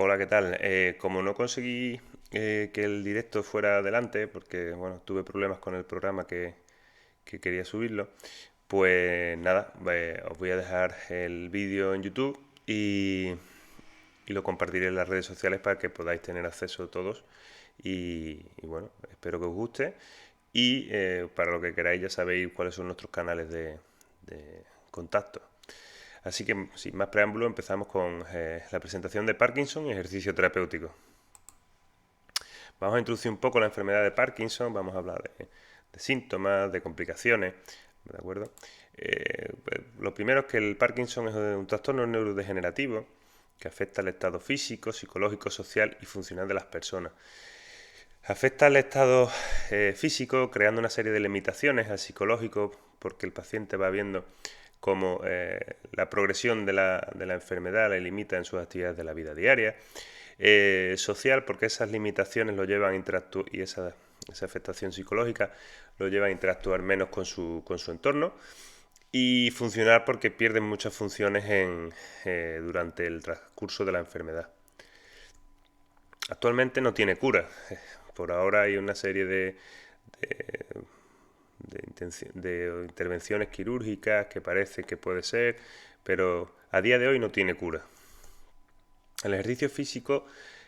Hola, ¿qué tal? Como no conseguí que el directo fuera adelante, porque bueno, tuve problemas con el programa que quería subirlo, pues nada, os voy a dejar el vídeo en YouTube y lo compartiré en las redes sociales para que podáis tener acceso todos. Y bueno, espero que os guste. Y para lo que queráis ya sabéis cuáles son nuestros canales de contacto. Así que, sin más preámbulo, empezamos con la presentación de Parkinson y ejercicio terapéutico. Vamos a introducir un poco la enfermedad de Parkinson, vamos a hablar de síntomas, de complicaciones, ¿de acuerdo? Lo primero es que el Parkinson es un trastorno neurodegenerativo que afecta al estado físico, psicológico, social y funcional de las personas. Afecta al estado físico creando una serie de limitaciones al psicológico porque el paciente va viendo cómo la progresión de la enfermedad le limita en sus actividades de la vida diaria. Social porque esas limitaciones lo llevan a interactuar y esa afectación psicológica lo lleva a interactuar menos con su entorno. Y funcional porque pierden muchas funciones durante el transcurso de la enfermedad. Actualmente no tiene cura. Por ahora hay una serie de intervenciones quirúrgicas que parece que puede ser, pero a día de hoy no tiene cura. El ejercicio físico,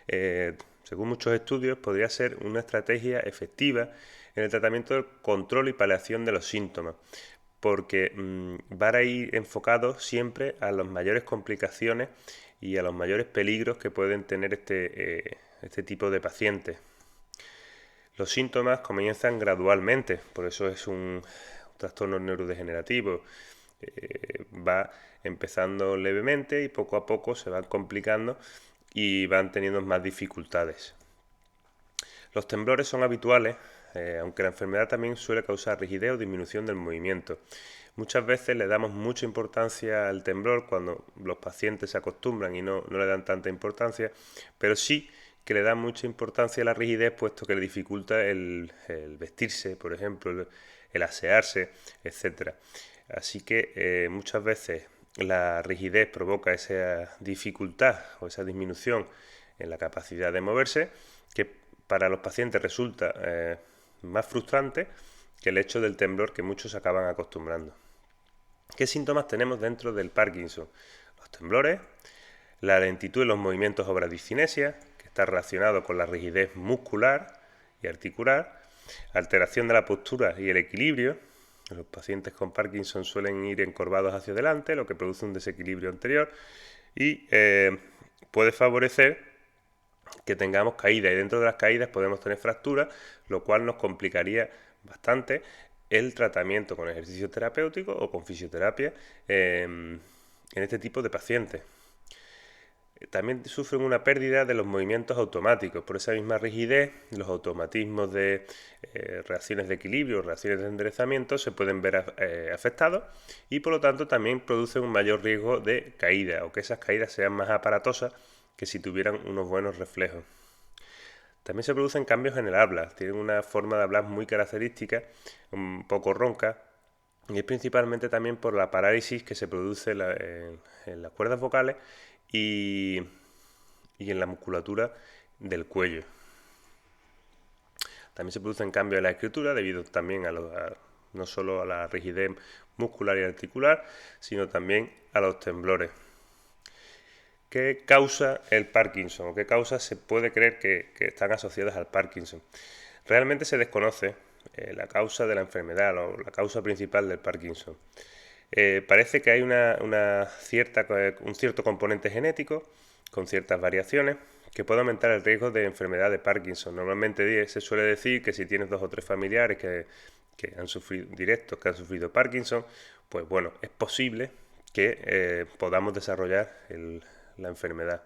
según muchos estudios, podría ser una estrategia efectiva en el tratamiento del control y paliación de los síntomas, porque van a ir enfocados siempre a las mayores complicaciones y a los mayores peligros que pueden tener este tipo de pacientes. Los síntomas comienzan gradualmente, por eso es un trastorno neurodegenerativo. Va empezando levemente y poco a poco se van complicando y van teniendo más dificultades. Los temblores son habituales, aunque la enfermedad también suele causar rigidez o disminución del movimiento. Muchas veces le damos mucha importancia al temblor cuando los pacientes se acostumbran y no le dan tanta importancia, pero sí que le dan mucha importancia a la rigidez puesto que le dificulta el vestirse, por ejemplo, el asearse, etcétera. Así que muchas veces la rigidez provoca esa dificultad o esa disminución en la capacidad de moverse que para los pacientes resulta más frustrante que el hecho del temblor que muchos acaban acostumbrando. ¿Qué síntomas tenemos dentro del Parkinson? Los temblores, la lentitud en los movimientos o bradicinesia, que está relacionado con la rigidez muscular y articular, alteración de la postura y el equilibrio. Los pacientes con Parkinson suelen ir encorvados hacia adelante, lo que produce un desequilibrio anterior y puede favorecer que tengamos caídas y dentro de las caídas podemos tener fracturas, lo cual nos complicaría bastante el tratamiento con ejercicio terapéutico o con fisioterapia en este tipo de pacientes. También sufren una pérdida de los movimientos automáticos. Por esa misma rigidez, los automatismos de reacciones de equilibrio, reacciones de enderezamiento se pueden ver afectados y por lo tanto también producen un mayor riesgo de caída o que esas caídas sean más aparatosas que si tuvieran unos buenos reflejos. También se producen cambios en el habla. Tienen una forma de hablar muy característica, un poco ronca, y es principalmente también por la parálisis que se produce en las cuerdas vocales y en la musculatura del cuello. También se producen cambios en la escritura debido también no solo a la rigidez muscular y articular, sino también a los temblores. ¿Qué causa el Parkinson o qué causas se puede creer que están asociadas al Parkinson? Realmente se desconoce la causa de la enfermedad o la causa principal del Parkinson. Parece que hay un cierto componente genético con ciertas variaciones que puede aumentar el riesgo de enfermedad de Parkinson. Normalmente se suele decir que si tienes 2 o 3 familiares que han sufrido Parkinson, pues bueno, es posible que podamos desarrollar la enfermedad.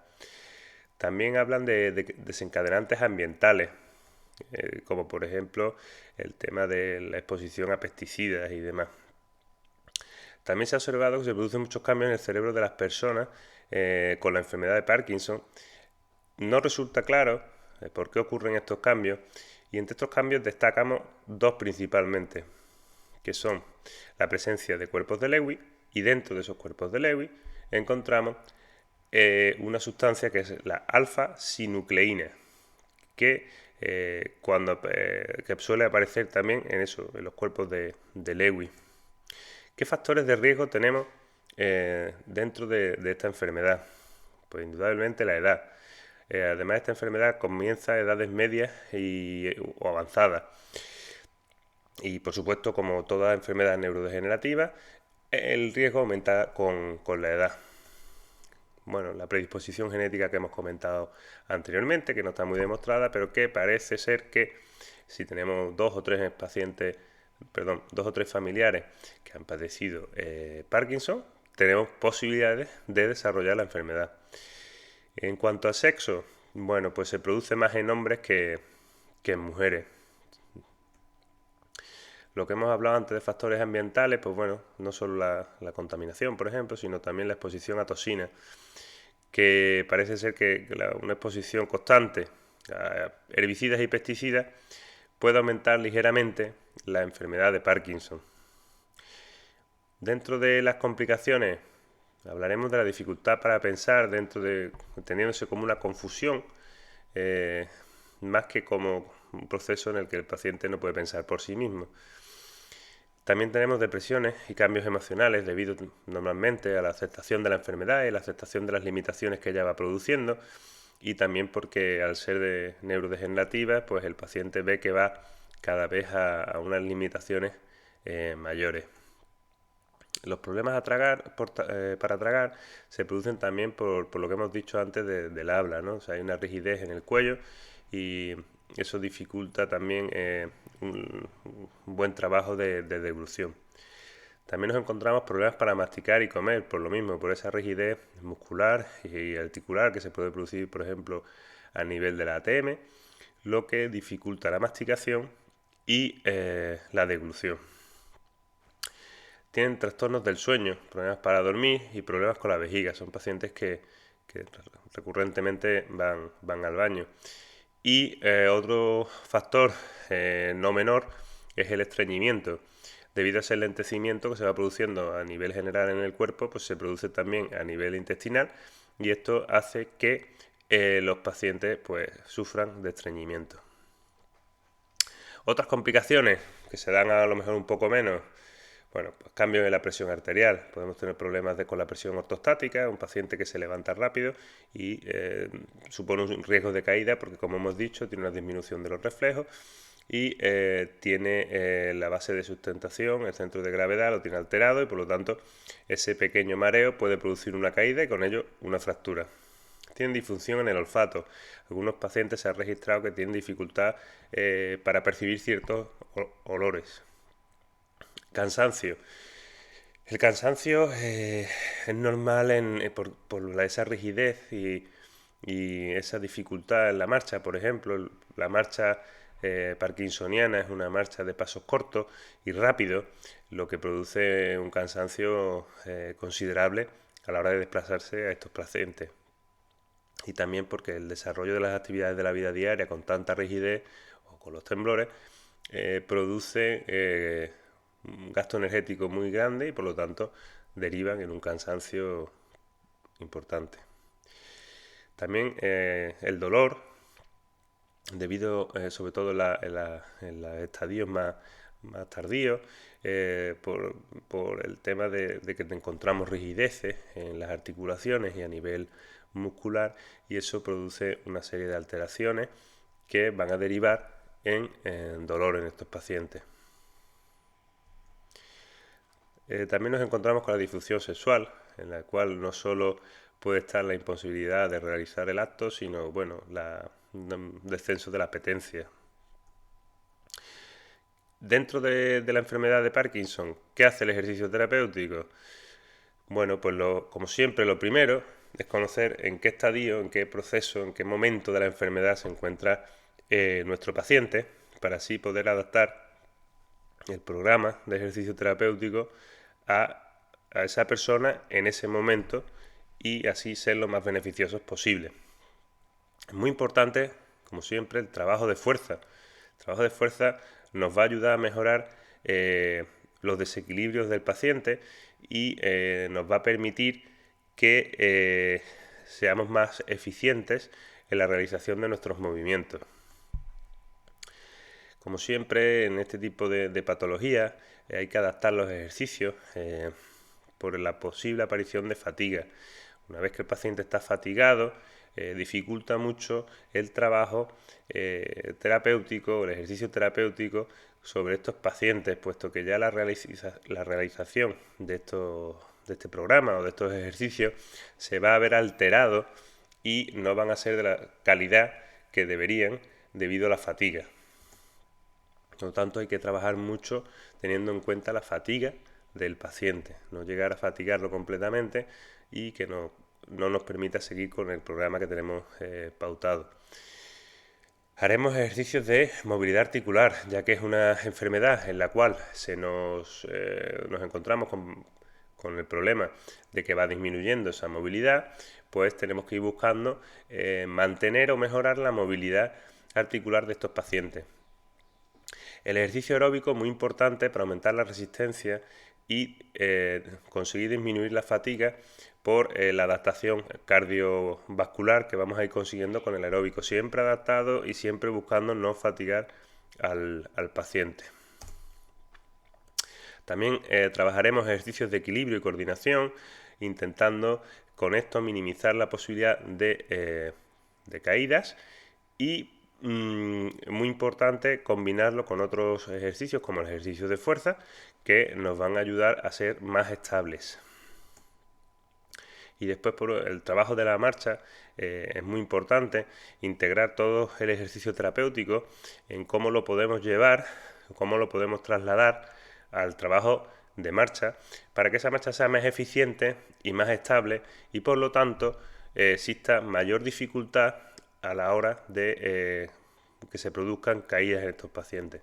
También hablan de desencadenantes ambientales, como por ejemplo el tema de la exposición a pesticidas y demás. También se ha observado que se producen muchos cambios en el cerebro de las personas con la enfermedad de Parkinson. No resulta claro por qué ocurren estos cambios y entre estos cambios destacamos dos principalmente, que son la presencia de cuerpos de Lewy y dentro de esos cuerpos de Lewy encontramos una sustancia que es la alfa-sinucleína, que que suele aparecer también en los cuerpos de Lewy. ¿Qué factores de riesgo tenemos dentro de esta enfermedad? Pues indudablemente la edad. Además, esta enfermedad comienza a edades medias o avanzadas. Y por supuesto, como toda enfermedad neurodegenerativa, el riesgo aumenta con la edad. Bueno, la predisposición genética que hemos comentado anteriormente, que no está muy demostrada, pero que parece ser que si tenemos dos o tres familiares que han padecido Parkinson, tenemos posibilidades de desarrollar la enfermedad. En cuanto a sexo, bueno, pues se produce más en hombres que en mujeres. Lo que hemos hablado antes de factores ambientales, pues bueno, no solo la contaminación, por ejemplo, sino también la exposición a toxinas, que parece ser que una exposición constante a herbicidas y pesticidas puede aumentar ligeramente la enfermedad de Parkinson. Dentro de las complicaciones hablaremos de la dificultad para pensar, entendiéndose como una confusión, más que como un proceso en el que el paciente no puede pensar por sí mismo. También tenemos depresiones y cambios emocionales debido normalmente a la aceptación de la enfermedad y la aceptación de las limitaciones que ella va produciendo, y también porque al ser neurodegenerativa, pues el paciente ve que va cada vez a unas limitaciones mayores. Los problemas para tragar se producen también por lo que hemos dicho antes del habla, ¿no? O sea, hay una rigidez en el cuello y eso dificulta también un buen trabajo de deglución. También nos encontramos problemas para masticar y comer, por lo mismo, por esa rigidez muscular y articular que se puede producir, por ejemplo, a nivel de la ATM, lo que dificulta la masticación y la deglución. Tienen trastornos del sueño, problemas para dormir y problemas con la vejiga. Son pacientes que recurrentemente van al baño. Y otro factor no menor es el estreñimiento. Debido a ese enlentecimiento que se va produciendo a nivel general en el cuerpo, pues se produce también a nivel intestinal, y esto hace que los pacientes pues sufran de estreñimiento. Otras complicaciones que se dan a lo mejor un poco menos, bueno, pues cambios en la presión arterial. Podemos tener problemas con la presión ortostática, un paciente que se levanta rápido y supone un riesgo de caída porque, como hemos dicho, tiene una disminución de los reflejos y tiene la base de sustentación, el centro de gravedad lo tiene alterado, y por lo tanto ese pequeño mareo puede producir una caída y con ello una fractura. Tienen disfunción en el olfato. Algunos pacientes se ha registrado que tienen dificultad para percibir ciertos olores. Cansancio. El cansancio es normal por esa rigidez y esa dificultad en la marcha. Por ejemplo, la marcha parkinsoniana es una marcha de pasos cortos y rápidos, lo que produce un cansancio considerable a la hora de desplazarse a estos pacientes. Y también porque el desarrollo de las actividades de la vida diaria con tanta rigidez o con los temblores produce un gasto energético muy grande y por lo tanto derivan en un cansancio importante. También el dolor, debido sobre todo en los estadios más tardíos, por el tema de que encontramos rigideces en las articulaciones y a nivel muscular, y eso produce una serie de alteraciones que van a derivar en dolor en estos pacientes. También nos encontramos con la disfunción sexual, en la cual no solo puede estar la imposibilidad de realizar el acto, sino un descenso de la apetencia. Dentro de la enfermedad de Parkinson, ¿qué hace el ejercicio terapéutico? Bueno, pues como siempre, lo primero es conocer en qué estadio, en qué proceso, en qué momento de la enfermedad se encuentra nuestro paciente, para así poder adaptar el programa de ejercicio terapéutico a esa persona en ese momento y así ser lo más beneficiosos posible. Es muy importante, como siempre, el trabajo de fuerza. El trabajo de fuerza nos va a ayudar a mejorar los desequilibrios del paciente y nos va a permitir que seamos más eficientes en la realización de nuestros movimientos. Como siempre, en este tipo de patologías hay que adaptar los ejercicios por la posible aparición de fatiga. Una vez que el paciente está fatigado, dificulta mucho el trabajo terapéutico, el ejercicio terapéutico sobre estos pacientes, puesto que ya la realización de este programa o de estos ejercicios se va a ver alterado y no van a ser de la calidad que deberían debido a la fatiga. Por lo tanto, hay que trabajar mucho teniendo en cuenta la fatiga del paciente, no llegar a fatigarlo completamente y que no nos permita seguir con el programa que tenemos pautado. Haremos ejercicios de movilidad articular, ya que es una enfermedad en la cual nos encontramos con el problema de que va disminuyendo esa movilidad, pues tenemos que ir buscando mantener o mejorar la movilidad articular de estos pacientes. El ejercicio aeróbico es muy importante para aumentar la resistencia y conseguir disminuir la fatiga por la adaptación cardiovascular que vamos a ir consiguiendo con el aeróbico, siempre adaptado y siempre buscando no fatigar al paciente. También trabajaremos ejercicios de equilibrio y coordinación, intentando con esto minimizar la posibilidad de caídas y muy importante combinarlo con otros ejercicios como el ejercicio de fuerza que nos van a ayudar a ser más estables. Y después por el trabajo de la marcha es muy importante integrar todo el ejercicio terapéutico en cómo lo podemos llevar, cómo lo podemos trasladar al trabajo de marcha para que esa marcha sea más eficiente y más estable y por lo tanto exista mayor dificultad a la hora de que se produzcan caídas en estos pacientes.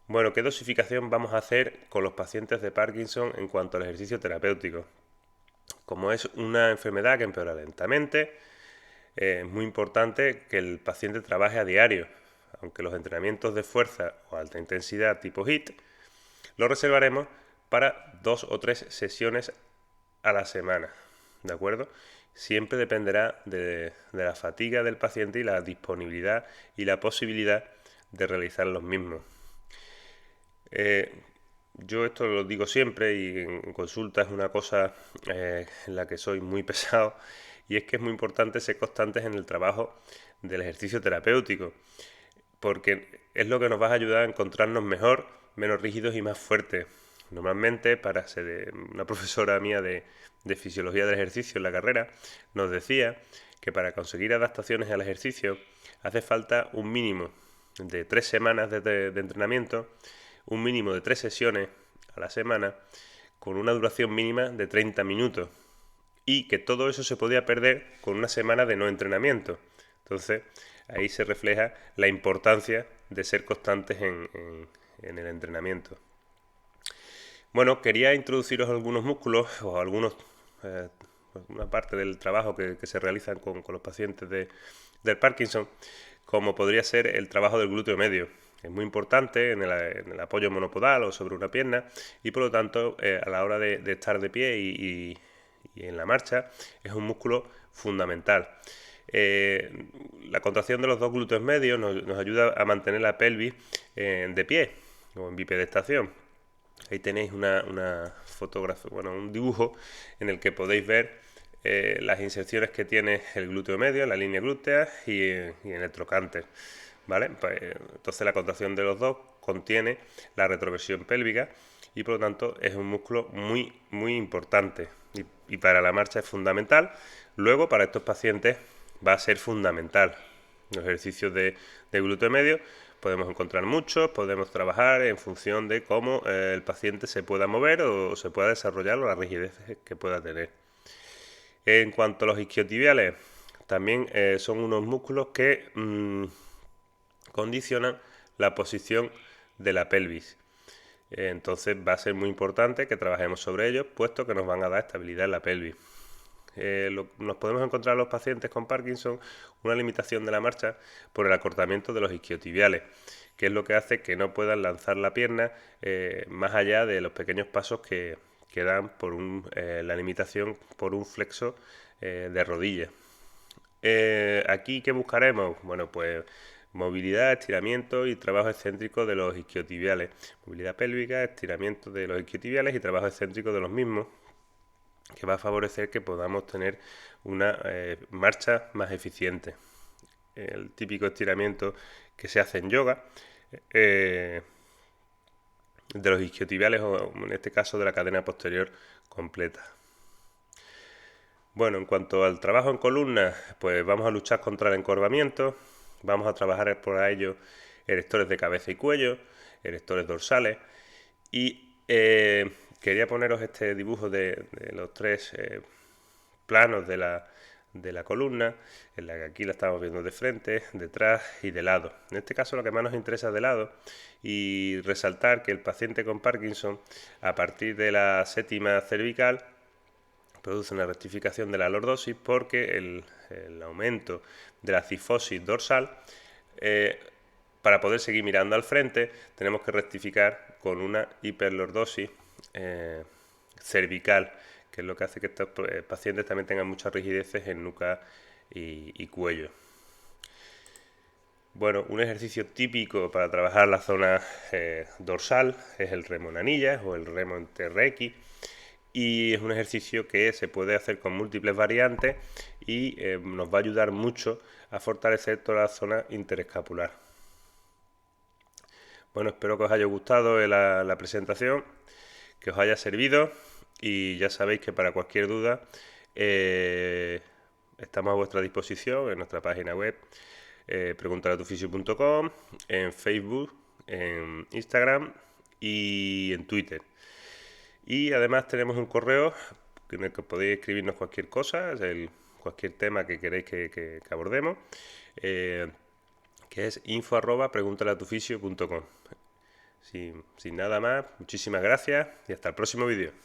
Bueno, ¿qué dosificación vamos a hacer con los pacientes de Parkinson en cuanto al ejercicio terapéutico? Como es una enfermedad que empeora lentamente, es muy importante que el paciente trabaje a diario, aunque los entrenamientos de fuerza o alta intensidad tipo HIIT los reservaremos para 2 o 3 sesiones a la semana, ¿de acuerdo? Siempre dependerá de la fatiga del paciente y la disponibilidad y la posibilidad de realizar los mismos. Yo esto lo digo siempre y en consulta es una cosa en la que soy muy pesado y es que es muy importante ser constantes en el trabajo del ejercicio terapéutico porque es lo que nos va a ayudar a encontrarnos mejor, menos rígidos y más fuertes. Normalmente, una profesora mía de fisiología del ejercicio en la carrera nos decía que para conseguir adaptaciones al ejercicio hace falta un mínimo de 3 semanas de entrenamiento, un mínimo de 3 sesiones a la semana con una duración mínima de 30 minutos y que todo eso se podía perder con una semana de no entrenamiento. Entonces, ahí se refleja la importancia de ser constantes en el entrenamiento. Bueno, quería introduciros algunos músculos o una parte del trabajo que se realizan con los pacientes del Parkinson, como podría ser el trabajo del glúteo medio. Es muy importante en el apoyo monopodal o sobre una pierna y por lo tanto a la hora de estar de pie y en la marcha es un músculo fundamental. La contracción de los 2 glúteos medios nos ayuda a mantener la pelvis de pie o en bipedestación. Ahí tenéis una fotografía, un dibujo en el que podéis ver las inserciones que tiene el glúteo medio en la línea glútea y en el trocánter. ¿Vale? Pues, entonces la contracción de los dos contiene la retroversión pélvica y por lo tanto es un músculo muy, muy importante y para la marcha es fundamental. Luego para estos pacientes va a ser fundamental. Los ejercicios de glúteo medio podemos encontrar muchos, podemos trabajar en función de cómo el paciente se pueda mover o se pueda desarrollar o la rigidez que pueda tener. En cuanto a los isquiotibiales, también son unos músculos que condicionan la posición de la pelvis. Entonces va a ser muy importante que trabajemos sobre ellos, puesto que nos van a dar estabilidad en la pelvis. Nos podemos encontrar los pacientes con Parkinson una limitación de la marcha por el acortamiento de los isquiotibiales, que es lo que hace que no puedan lanzar la pierna más allá de los pequeños pasos que dan por la limitación por un flexo de rodilla. Aquí, ¿qué buscaremos? Bueno, pues movilidad, estiramiento y trabajo excéntrico de los isquiotibiales. Movilidad pélvica, estiramiento de los isquiotibiales y trabajo excéntrico de los mismos, que va a favorecer que podamos tener una marcha más eficiente. El típico estiramiento que se hace en yoga, de los isquiotibiales o en este caso de la cadena posterior completa. Bueno, en cuanto al trabajo en columna, pues vamos a luchar contra el encorvamiento, vamos a trabajar por ello erectores de cabeza y cuello, erectores dorsales y quería poneros este dibujo de los tres planos de la columna, en la que aquí la estamos viendo de frente, detrás y de lado. En este caso lo que más nos interesa es de lado y resaltar que el paciente con Parkinson, a partir de la séptima cervical, produce una rectificación de la lordosis porque el aumento de la cifosis dorsal, para poder seguir mirando al frente, tenemos que rectificar con una hiperlordosis cervical, que es lo que hace que estos pacientes también tengan muchas rigideces en nuca y cuello. Bueno, un ejercicio típico para trabajar la zona dorsal es el remo en anillas o el remo en TRX. Y es un ejercicio que se puede hacer con múltiples variantes y nos va a ayudar mucho a fortalecer toda la zona interescapular. Bueno, espero que os haya gustado la presentación, que os haya servido y ya sabéis que para cualquier duda estamos a vuestra disposición en nuestra página web preguntalatufisio.com, en Facebook, en Instagram y en Twitter. Y además tenemos un correo en el que podéis escribirnos cualquier cosa, cualquier tema que queréis que abordemos, que es info@preguntalatufisio.com. Sin nada más, muchísimas gracias y hasta el próximo vídeo.